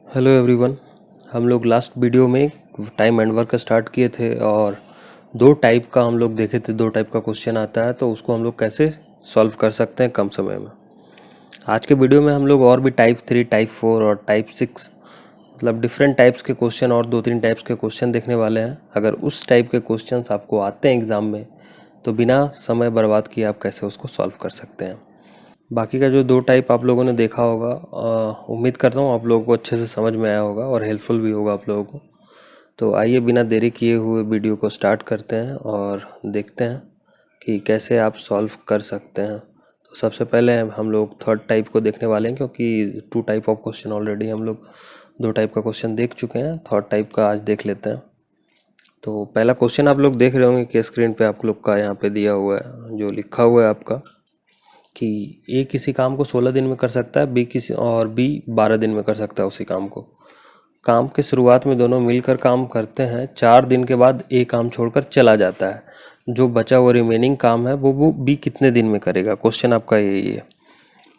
Hello everyone. हम लोग last video में टाइम एंड वर्क स्टार्ट किए थे और दो टाइप का हम लोग देखे थे। दो टाइप का क्वेश्चन आता है तो उसको हम लोग कैसे सॉल्व कर सकते हैं कम समय में। आज के वीडियो में हम लोग और भी टाइप 3, टाइप 4 और टाइप 6 मतलब डिफरेंट टाइप्स के क्वेश्चन और 2-3 टाइप्स के क्वेश्चन देखने वाले हैं। अगर उस टाइप के क्वेश्चंस आपको आते हैं एग्ज़ाम में तो बिना समय बर्बाद किए आप कैसे उसको सॉल्व कर सकते हैं। बाकी का जो दो टाइप आप लोगों ने देखा होगा, उम्मीद करता हूँ आप लोगों को अच्छे से समझ में आया होगा और हेल्पफुल भी होगा आप लोगों को। तो आइए बिना देरी किए हुए वीडियो को स्टार्ट करते हैं और देखते हैं कि कैसे आप सॉल्व कर सकते हैं। तो सबसे पहले हम लोग थर्ड टाइप को देखने वाले हैं, क्योंकि two type of question already हम लोग दो टाइप का क्वेश्चन देख चुके हैं। थर्ड टाइप का आज देख लेते हैं। तो पहला क्वेश्चन आप लोग देख रहे होंगे कि स्क्रीन पे आप लोग का यहाँ पे दिया हुआ है, जो लिखा हुआ है आपका कि ए किसी काम को 16 दिन में कर सकता है, बी 12 दिन में कर सकता है उसी काम को। काम के शुरुआत में दोनों मिलकर काम करते हैं, 4 दिन के बाद ए काम छोड़कर चला जाता है। जो बचा हुआ रिमेनिंग काम है वो बी कितने दिन में करेगा। क्वेश्चन आपका यही है।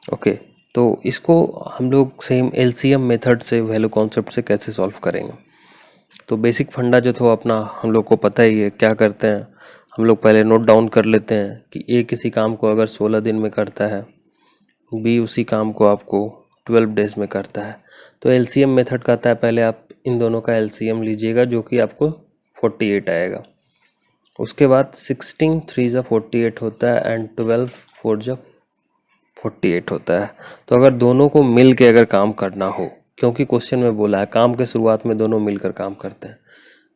ओके, तो इसको हम लोग सेम एलसीएम मेथड से, वैल्यू कॉन्सेप्ट से कैसे सॉल्व करेंगे। तो बेसिक फंडा जो था अपना हम लोग को पता ही है। क्या करते हैं हम लोग, पहले नोट डाउन कर लेते हैं कि ए किसी काम को अगर 16 दिन में करता है, बी उसी काम को आपको 12 डेज में करता है। तो एलसीएम मेथड कहता है पहले आप इन दोनों का एलसीएम लीजिएगा, जो कि आपको 48 आएगा। उसके बाद 16 3 जा 48 होता है एंड 12 4 जा 48 होता है। तो अगर दोनों को मिल के अगर काम करना हो, क्योंकि क्वेश्चन में बोला है काम के शुरुआत में दोनों मिलकर काम करते हैं,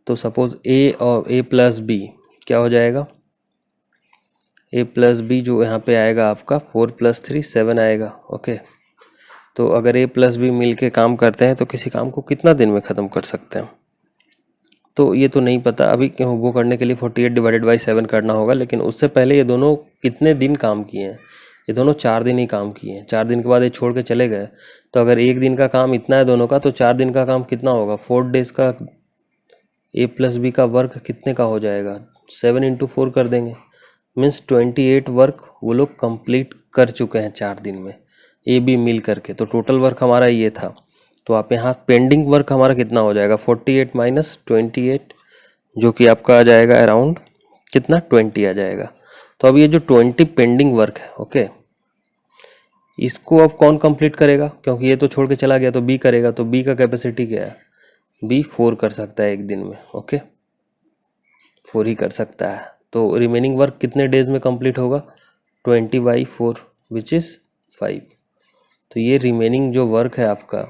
तो सपोज ए और ए प्लस बी क्या हो जाएगा, ए प्लस बी जो यहाँ पे आएगा आपका 4 + 3 7 आएगा। ओके, तो अगर ए प्लस बी मिल के काम करते हैं तो किसी काम को कितना दिन में ख़त्म कर सकते हैं, तो ये तो नहीं पता अभी, क्यों वो करने के लिए 48 डिवाइडेड बाई 7 करना होगा। लेकिन उससे पहले ये दोनों कितने दिन काम किए हैं, ये दोनों 4 दिन ही काम किए हैं। 4 दिन के बाद ये छोड़ के चले गए, तो अगर एक दिन का काम इतना है दोनों का, तो 4 दिन का काम कितना होगा, 4 डेज का ए प्लस बी का वर्क कितने का हो जाएगा, 7 × 4 कर देंगे, मीन्स 28 वर्क वो लोग कंप्लीट कर चुके हैं 4 दिन में, ए बी मिल करके। तो टोटल वर्क हमारा ये था। तो आप यहाँ पेंडिंग वर्क हमारा कितना हो जाएगा, 48 - 28, जो कि आपका आ जाएगा अराउंड कितना, 20 आ जाएगा। तो अब ये जो 20 पेंडिंग वर्क है, ओके, इसको अब कौन कंप्लीट करेगा, क्योंकि ये तो छोड़ के चला गया तो बी करेगा। तो बी का कैपेसिटी क्या है, बी 4 कर सकता है एक दिन में। ओके, 4 ही कर सकता है। तो रिमेनिंग वर्क कितने डेज में कंप्लीट होगा, 20/4 विच इज़ 5। तो ये रिमेनिंग जो वर्क है आपका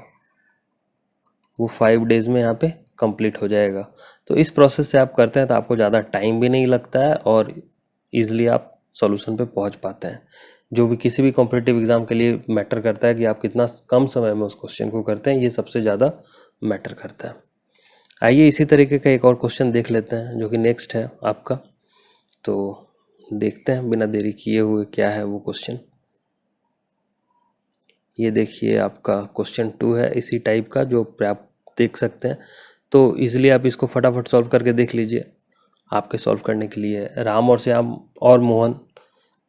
वो 5 डेज में यहाँ पे कंप्लीट हो जाएगा। तो इस प्रोसेस से आप करते हैं तो आपको ज़्यादा टाइम भी नहीं लगता है और ईजिली आप सॉल्यूशन पे पहुँच पाते हैं। जो भी किसी भी कॉम्पिटिटिव एग्ज़ाम के लिए मैटर करता है कि आप कितना कम समय में उस क्वेश्चन को करते हैं, ये सबसे ज़्यादा मैटर करता है। आइए इसी तरीके का एक और क्वेश्चन देख लेते हैं, जो कि नेक्स्ट है आपका। तो देखते हैं बिना देरी किए हुए क्या है वो क्वेश्चन। ये देखिए आपका क्वेश्चन 2 है इसी टाइप का, जो आप देख सकते हैं। तो इजीली आप इसको फटाफट सॉल्व करके देख लीजिए। आपके सॉल्व करने के लिए राम और श्याम और मोहन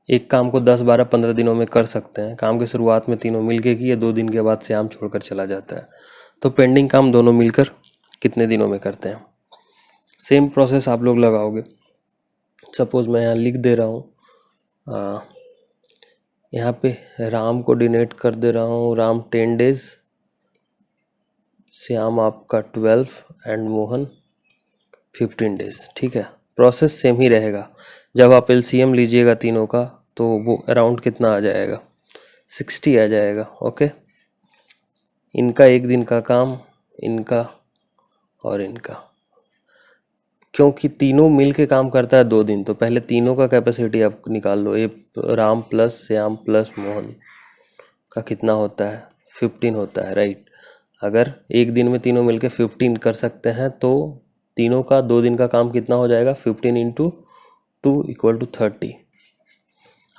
एक काम को 10, 12, 15 दिनों में कर सकते हैं। काम के शुरुआत में तीनों मिलके किए, 2 दिन के बाद श्याम छोड़कर चला जाता है। तो पेंडिंग काम दोनों मिलकर कितने दिनों में करते हैं। सेम प्रोसेस आप लोग लगाओगे। सपोज मैं यहाँ लिख दे रहा हूँ, यहाँ पे राम को डिनोट कर दे रहा हूँ, राम 10 डेज, श्याम आपका 12 एंड मोहन 15 डेज। ठीक है, प्रोसेस सेम ही रहेगा। जब आप एलसीएम लीजिएगा तीनों का तो वो अराउंड कितना आ जाएगा, 60 आ जाएगा। ओके, इनका एक दिन का काम, इनका और इनका, क्योंकि तीनों मिल के काम करता है 2 दिन, तो पहले तीनों का कैपेसिटी आप निकाल लो। ये राम प्लस श्याम प्लस मोहन का कितना होता है, 15 होता है, राइट। अगर एक दिन में तीनों मिलके 15 कर सकते हैं तो तीनों का 2 दिन का काम कितना हो जाएगा, 15 × 2 = 30।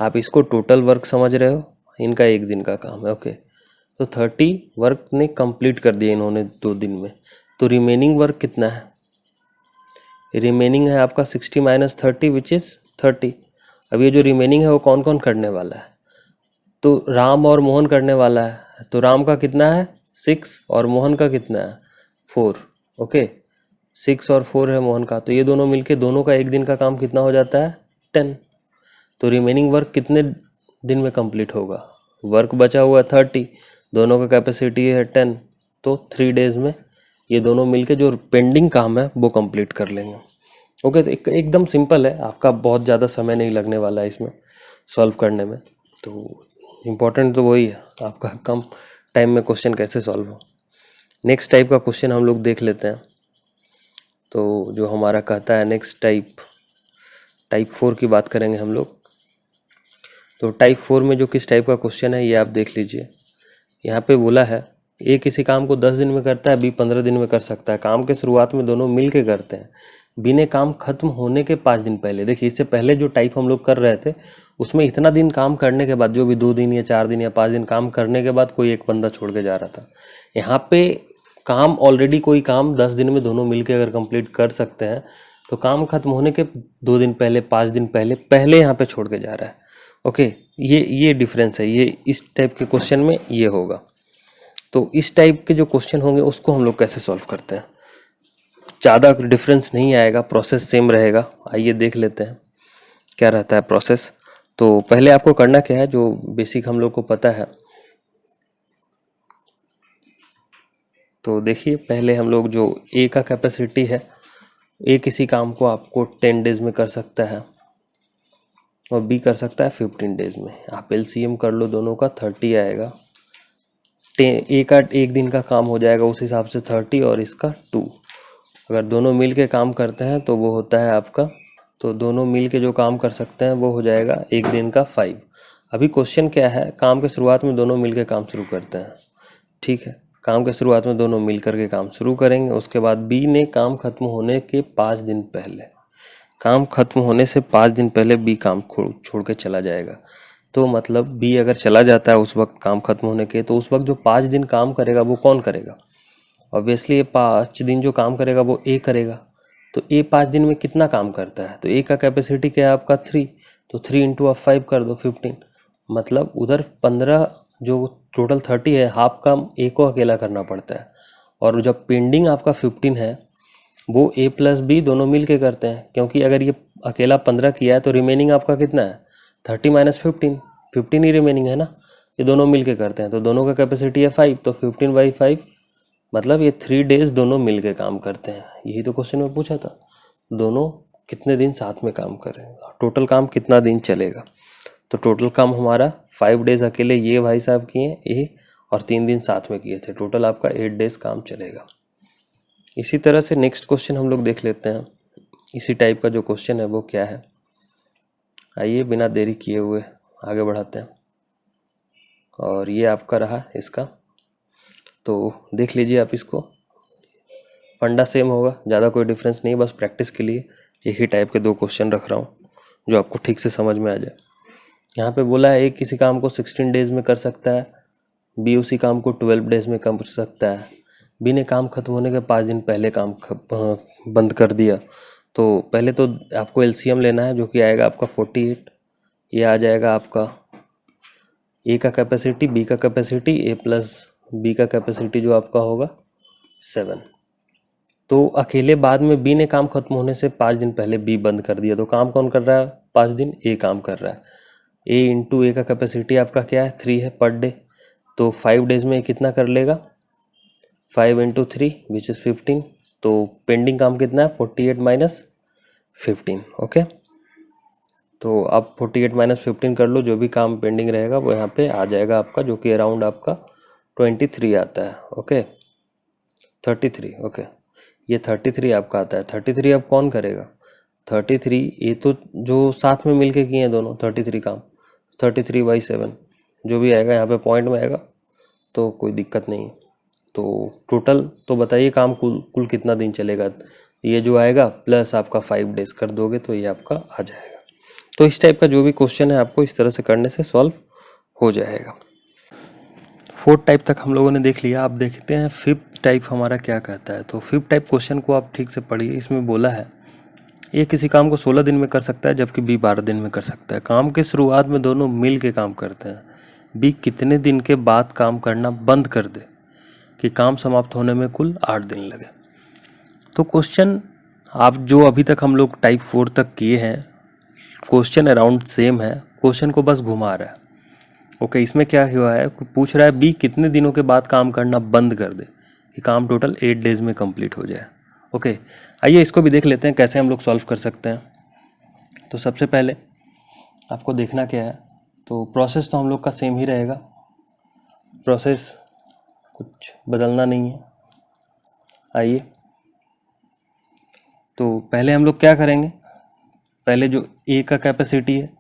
आप इसको टोटल वर्क समझ रहे हो, इनका एक दिन का काम है। ओके, तो 30 वर्क ने कंप्लीट कर दिया इन्होंने 2 दिन में। तो रिमेनिंग वर्क कितना है, रिमेनिंग है आपका 60 - 30 विच इज़ 30। अब ये जो रिमेनिंग है वो कौन कौन करने वाला है, तो राम और मोहन करने वाला है। तो राम का कितना है 6 और मोहन का कितना है 4। ओके, 6 और 4 है मोहन का, तो ये दोनों मिलके दोनों का एक दिन का काम कितना हो जाता है 10। तो रिमेनिंग वर्क कितने दिन में कंप्लीट होगा, वर्क बचा हुआ 30, दोनों का कैपेसिटी है 10, तो 3 डेज में ये दोनों मिलके जो पेंडिंग काम है वो कंप्लीट कर लेंगे। ओके, तो एकदम सिंपल है, आपका बहुत ज़्यादा समय नहीं लगने वाला है इसमें सॉल्व करने में। तो इम्पोर्टेंट तो वही है आपका कम टाइम में क्वेश्चन कैसे सॉल्व हो। नेक्स्ट टाइप का क्वेश्चन हम लोग देख लेते हैं। तो जो हमारा कहता है नेक्स्ट टाइप 4 की बात करेंगे हम लोग। तो टाइप 4 में जो किस टाइप का क्वेश्चन है ये आप देख लीजिए। यहाँ पे बोला है ए किसी काम को 10 दिन में करता है, बी 15 दिन में कर सकता है। काम के शुरुआत में दोनों मिल के करते हैं। बी ने काम खत्म होने के 5 दिन पहले, देखिए इससे पहले जो टाइप हम लोग कर रहे थे उसमें इतना दिन काम करने के बाद, जो भी 2 दिन या 4 दिन या 5 दिन काम करने के बाद कोई एक बंदा छोड़ के जा रहा था। यहाँ पे काम ऑलरेडी कोई काम 10 दिन में दोनों मिल के अगर कंप्लीट कर सकते हैं तो काम खत्म होने के 2 दिन पहले 5 दिन पहले यहाँ पे छोड़ के जा रहा है। ओके, ये डिफरेंस है, ये इस टाइप के क्वेश्चन में ये होगा। तो इस टाइप के जो क्वेश्चन होंगे उसको हम लोग कैसे सॉल्व करते हैं, ज़्यादा डिफरेंस नहीं आएगा, प्रोसेस सेम रहेगा। आइए देख लेते हैं क्या रहता है प्रोसेस। तो पहले आपको करना क्या है, जो बेसिक हम लोग को पता है। तो देखिए पहले हम लोग जो ए का कैपेसिटी है, ए किसी काम को आपको 10 डेज में कर सकता है और बी कर सकता है 15 डेज में। आप एलसीएम कर लो दोनों का, 30 आएगा। ए का एक दिन का काम हो जाएगा उस हिसाब से 30 और इसका 2। अगर दोनों मिल के काम करते हैं तो वो होता है आपका, तो दोनों मिल के जो काम कर सकते हैं वो हो जाएगा एक दिन का 5। अभी क्वेश्चन क्या है, काम के शुरुआत में दोनों मिल के काम शुरू करते हैं। ठीक है, काम के शुरुआत में दोनों मिल करके काम शुरू करेंगे। उसके बाद बी ने काम खत्म होने के 5 दिन पहले, काम खत्म होने से 5 दिन पहले बी काम छोड़ के चला जाएगा। तो मतलब बी अगर चला जाता है उस वक्त काम खत्म होने के, तो उस वक्त जो 5 दिन काम करेगा वो कौन करेगा, ऑब्वियसली ये 5 दिन जो काम करेगा वो ए करेगा। तो ए 5 दिन में कितना काम करता है, तो ए का कैपेसिटी क्या है आपका 3, तो 3 इंटू आप 5 कर दो 15। मतलब उधर 15 जो टोटल 30 है, हाफ काम ए को अकेला करना पड़ता है। और जब पेंडिंग आपका 15 है वो ए प्लस बी दोनों मिल के करते हैं, क्योंकि अगर ये अकेला 15 किया है तो रिमेनिंग आपका कितना है 30 माइनस 15 ही रिमेनिंग है ना, ये दोनों मिल के करते हैं। तो दोनों का कैपेसिटी है 5, तो 15/5 मतलब ये 3 डेज दोनों मिल के काम करते हैं। यही तो क्वेश्चन में पूछा था, दोनों कितने दिन साथ में काम कर रहे हैं, टोटल काम कितना दिन चलेगा। तो टोटल काम हमारा 5 डेज अकेले ये भाई साहब किए ए, और 3 दिन साथ में किए थे, टोटल आपका 8 डेज काम चलेगा। इसी तरह से नेक्स्ट क्वेश्चन हम लोग देख लेते हैं। इसी टाइप का जो क्वेश्चन है वो क्या है, आइए बिना देरी किए हुए आगे बढ़ाते हैं। और ये आपका रहा इसका, तो देख लीजिए आप इसको। फंडा सेम होगा, ज़्यादा कोई डिफरेंस नहीं, बस प्रैक्टिस के लिए एक ही टाइप के 2 क्वेश्चन रख रहा हूँ जो आपको ठीक से समझ में आ जाए। यहाँ पे बोला है ए किसी काम को 16 डेज में कर सकता है, बी उसी काम को 12 डेज में कर सकता है। बी ने काम खत्म होने के 5 दिन पहले काम बंद कर दिया। तो पहले तो आपको एलसीएम लेना है जो कि आएगा आपका 48, ये आ जाएगा आपका ए का कैपेसिटी, बी का कैपेसिटी, ए प्लस बी का कैपेसिटी जो आपका होगा 7। तो अकेले बाद में बी ने काम खत्म होने से 5 दिन पहले बी बंद कर दिया, तो काम कौन कर रहा है 5 दिन, ए काम कर रहा है। ए इंटू ए का कैपेसिटी आपका क्या है 3 है पर डे, तो 5 डेज में कितना कर लेगा 5 इंटू 3 विच इज़ 15। तो पेंडिंग काम कितना है 48 माइनस 15। ओके, तो आप 48 माइनस 15 कर लो, जो भी काम पेंडिंग रहेगा वो यहाँ पे आ जाएगा आपका, जो कि अराउंड आपका 23 आता है। ओके 33, ओके ये 33 आपका आता है। 33 अब कौन करेगा 33, ये तो जो साथ में मिलके किए हैं दोनों 33 काम, 33/7 जो भी आएगा यहाँ पे पॉइंट में आएगा, तो कोई दिक्कत नहीं। तो टोटल तो बताइए काम कुल कितना दिन चलेगा, ये जो आएगा प्लस आपका 5 डेज कर दोगे तो ये आपका आ जाएगा। तो इस टाइप का जो भी क्वेश्चन है आपको इस तरह से करने से सॉल्व हो जाएगा। 4th टाइप तक हम लोगों ने देख लिया। आप देखते हैं 5th टाइप हमारा क्या कहता है। तो 5th टाइप क्वेश्चन को आप ठीक से पढ़िए। इसमें बोला है ए किसी काम को 16 दिन में कर सकता है जबकि बी 12 दिन में कर सकता है। काम के शुरुआत में दोनों मिल के काम करते हैं। बी कितने दिन के बाद काम करना बंद कर दे, कि काम समाप्त होने में कुल 8 दिन लगे। तो क्वेश्चन आप जो अभी तक हम लोग टाइप 4 तक किए हैं, क्वेश्चन अराउंड सेम है, क्वेश्चन को बस घुमा रहा है। ओके, इसमें क्या हुआ है, पूछ रहा है बी कितने दिनों के बाद काम करना बंद कर दे कि काम टोटल 8 डेज में कंप्लीट हो जाए। ओके, आइए इसको भी देख लेते हैं कैसे हम लोग सॉल्व कर सकते हैं। तो सबसे पहले आपको देखना क्या है, तो प्रोसेस तो हम लोग का सेम ही रहेगा, प्रोसेस कुछ बदलना नहीं है। आइए, तो पहले हम लोग क्या करेंगे, पहले जो ए का कैपेसिटी है,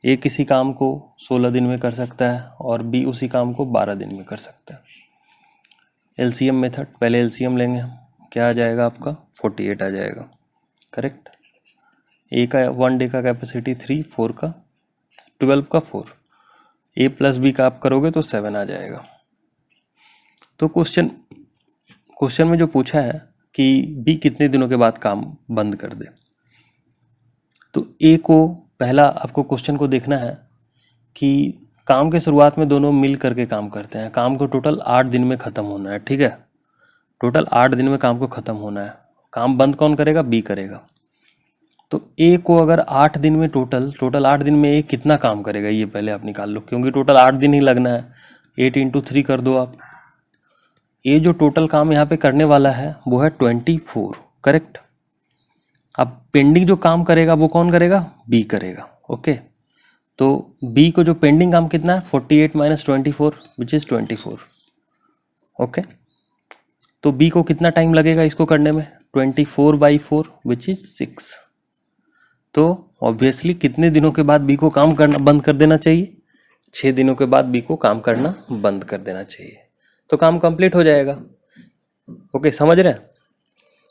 ए किसी काम को 16 दिन में कर सकता है और बी उसी काम को 12 दिन में कर सकता है। एलसीएम मेथड, पहले एलसीएम लेंगे हम, क्या आ जाएगा आपका 48 आ जाएगा, करेक्ट। ए का 1 डे का कैपेसिटी 3, 4 का 12 का 4, ए प्लस बी का आप करोगे तो 7 आ जाएगा। तो क्वेश्चन में जो पूछा है कि बी कितने दिनों के बाद काम बंद कर दे, तो ए को पहला आपको क्वेश्चन को देखना है कि काम के शुरुआत में दोनों मिल करके काम करते हैं, काम को टोटल 8 दिन में ख़त्म होना है, ठीक है। टोटल 8 दिन में काम को ख़त्म होना है, काम बंद कौन करेगा, बी करेगा। तो ए को अगर 8 दिन में टोटल 8 दिन में ए कितना काम करेगा, ये पहले आप निकाल लो, क्योंकि टोटल 8 दिन ही लगना है। 8 × 3 कर दो आप। ए जो टोटल काम यहाँ पे करने वाला है वो है 24, करेक्ट। अब पेंडिंग जो काम करेगा वो कौन करेगा, बी करेगा। ओके, तो बी को जो पेंडिंग काम कितना है, 48 - 24 विच इज़ 24। ओके, तो बी को कितना टाइम लगेगा इसको करने में, 24/4 विच इज़ 6। तो ऑब्वियसली कितने दिनों के बाद बी को काम करना बंद कर देना चाहिए, 6 दिनों के बाद बी को काम करना बंद कर देना चाहिए, तो काम कंप्लीट हो जाएगा। ओके, समझ रहे हैं,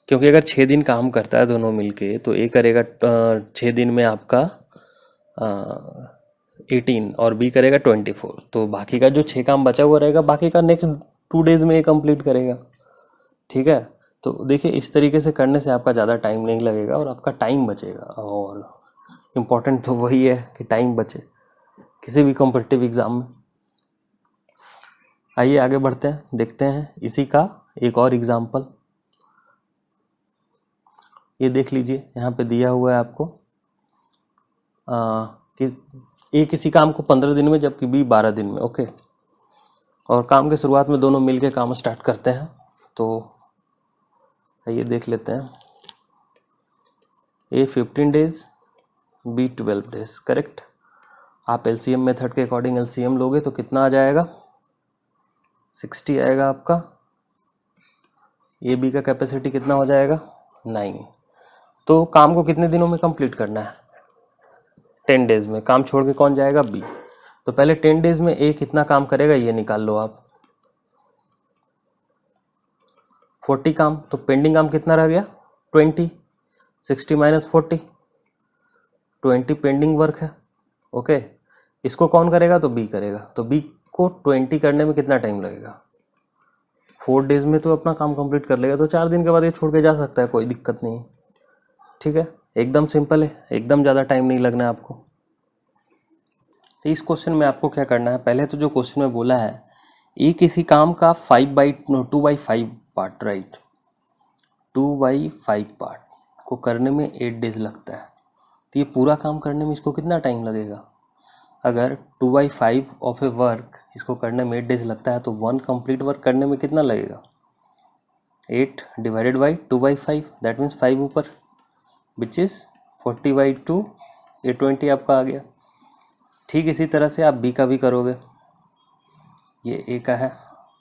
क्योंकि अगर 6 दिन काम करता है दोनों मिलके तो ए करेगा 6 दिन में आपका 18 और बी करेगा 24, तो बाकी का जो 6 काम बचा हुआ रहेगा बाकी का नेक्स्ट 2 डेज में ये कंप्लीट करेगा, ठीक है। तो देखिए इस तरीके से करने से आपका ज़्यादा टाइम नहीं लगेगा और आपका टाइम बचेगा, और इम्पॉर्टेंट तो वही है कि टाइम बचे किसी भी कॉम्पिटिटिव एग्ज़ाम में। आइए आगे बढ़ते हैं, देखते हैं इसी का एक और एग्जाम्पल। ये देख लीजिए, यहाँ पे दिया हुआ है आपको कि ए किसी काम को 15 दिन में जबकि बी 12 दिन में। ओके, और काम के शुरुआत में दोनों मिलके काम स्टार्ट करते हैं, तो ये देख लेते हैं। ए 15 डेज, बी 12 डेज, करेक्ट। आप एलसीएम मेथड के अकॉर्डिंग एलसीएम लोगे तो कितना आ जाएगा, 60 आएगा आपका। ए बी का कैपेसिटी कितना हो जाएगा, 9। तो काम को कितने दिनों में कंप्लीट करना है, 10 डेज में। काम छोड़ के कौन जाएगा, बी। तो पहले 10 डेज में ए कितना काम करेगा ये निकाल लो आप, 40 काम। तो पेंडिंग काम कितना रह गया, 20। 60 - 40, 20 पेंडिंग वर्क है। ओके, इसको कौन करेगा, तो बी करेगा। तो बी को 20 करने में कितना टाइम लगेगा, 4 डेज में तो अपना काम कंप्लीट कर लेगा। तो 4 दिन के बाद ये छोड़ के जा सकता है, कोई दिक्कत नहीं, ठीक है। एकदम सिंपल है, एकदम ज़्यादा टाइम नहीं लगना है आपको। तो इस क्वेश्चन में आपको क्या करना है, पहले तो जो क्वेश्चन में बोला है ये किसी काम का 2/5 पार्ट, राइट, 2/5 पार्ट को करने में 8 डेज लगता है। तो ये पूरा काम करने में इसको कितना टाइम लगेगा, अगर 2/5 ऑफ ए वर्क इसको करने में 8 डेज लगता है तो 1 कंप्लीट वर्क करने में कितना लगेगा, 8 डिवाइडेड बाई 2/5, दैट मीन्स 5 ऊपर, विच इज़ 40/2, 820 आपका आ गया। ठीक इसी तरह से आप बी का भी करोगे, ये ए का है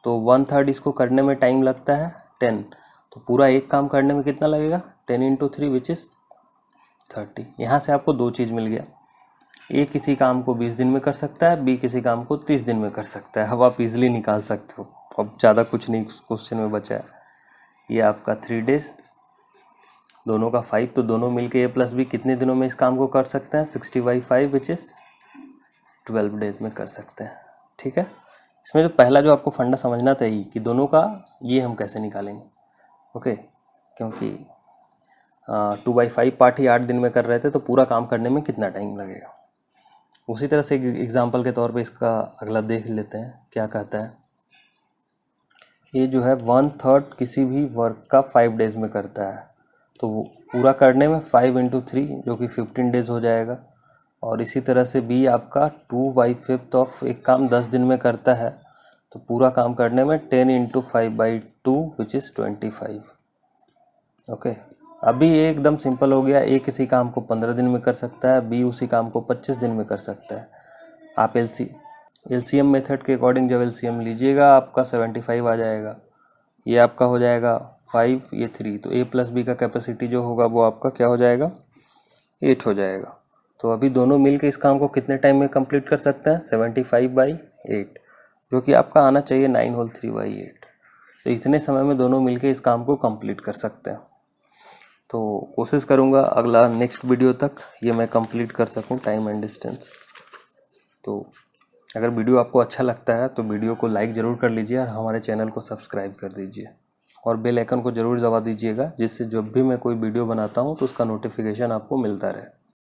तो 1/3 इसको करने में टाइम लगता है 10, तो पूरा एक काम करने में कितना लगेगा, 10 × 3 विच इज़ 30। यहाँ से आपको 2 चीज़ मिल गया, ए किसी काम को 20 दिन में कर सकता है, बी किसी काम को 30 दिन में कर सकता है। अब आप इजीली निकाल सकते हो, अब ज़्यादा कुछ नहीं क्वेश्चन में बचा है। ये आपका 3 डेज, दोनों का 5, तो दोनों मिलके ए प्लस बी कितने दिनों में इस काम को कर सकते हैं, 60/5 विच इज़ 12 डेज में कर सकते हैं, ठीक है। इसमें जो पहला जो आपको फंडा समझना था ही कि दोनों का ये हम कैसे निकालेंगे। ओके, क्योंकि 2/5 पार्ट ही 8 दिन में कर रहे थे तो पूरा काम करने में कितना टाइम लगेगा। उसी तरह से एग्जाम्पल के तौर पे इसका अगला देख लेते हैं क्या कहता है। ये जो है 1/3 किसी भी वर्क का 5 डेज़ में करता है, तो वो पूरा करने में 5 × 3 जो कि 15 डेज़ हो जाएगा। और इसी तरह से बी आपका 2/5 ऑफ एक काम 10 दिन में करता है, तो पूरा काम करने में 10 × 5/2 विच इज़ 25। ओके, अभी ये एकदम सिंपल हो गया। ए किसी काम को 15 दिन में कर सकता है, बी उसी काम को 25 दिन में कर सकता है। आप एलसीएम मेथड के अकॉर्डिंग जब एलसीएम लीजिएगा आपका 75 आ जाएगा। ये आपका हो जाएगा 5, ये 3, तो ए प्लस बी का कैपेसिटी जो होगा वो आपका क्या हो जाएगा, 8 हो जाएगा। तो अभी दोनों मिल के इस काम को कितने टाइम में कंप्लीट कर सकते हैं, 75/8, जो कि आपका आना चाहिए 9 होल 3/8। तो इतने समय में दोनों मिल के इस काम को कंप्लीट कर सकते हैं। तो कोशिश करूँगा अगला नेक्स्ट वीडियो तक ये मैं कंप्लीट कर सकूँ, टाइम एंड डिस्टेंस। तो अगर वीडियो आपको अच्छा लगता है तो वीडियो को लाइक ज़रूर कर लीजिए और हमारे चैनल को सब्सक्राइब कर दीजिए और बेल आइकन को ज़रूर दबा दीजिएगा, जिससे जब भी मैं कोई वीडियो बनाता हूँ तो उसका नोटिफिकेशन आपको मिलता रहे।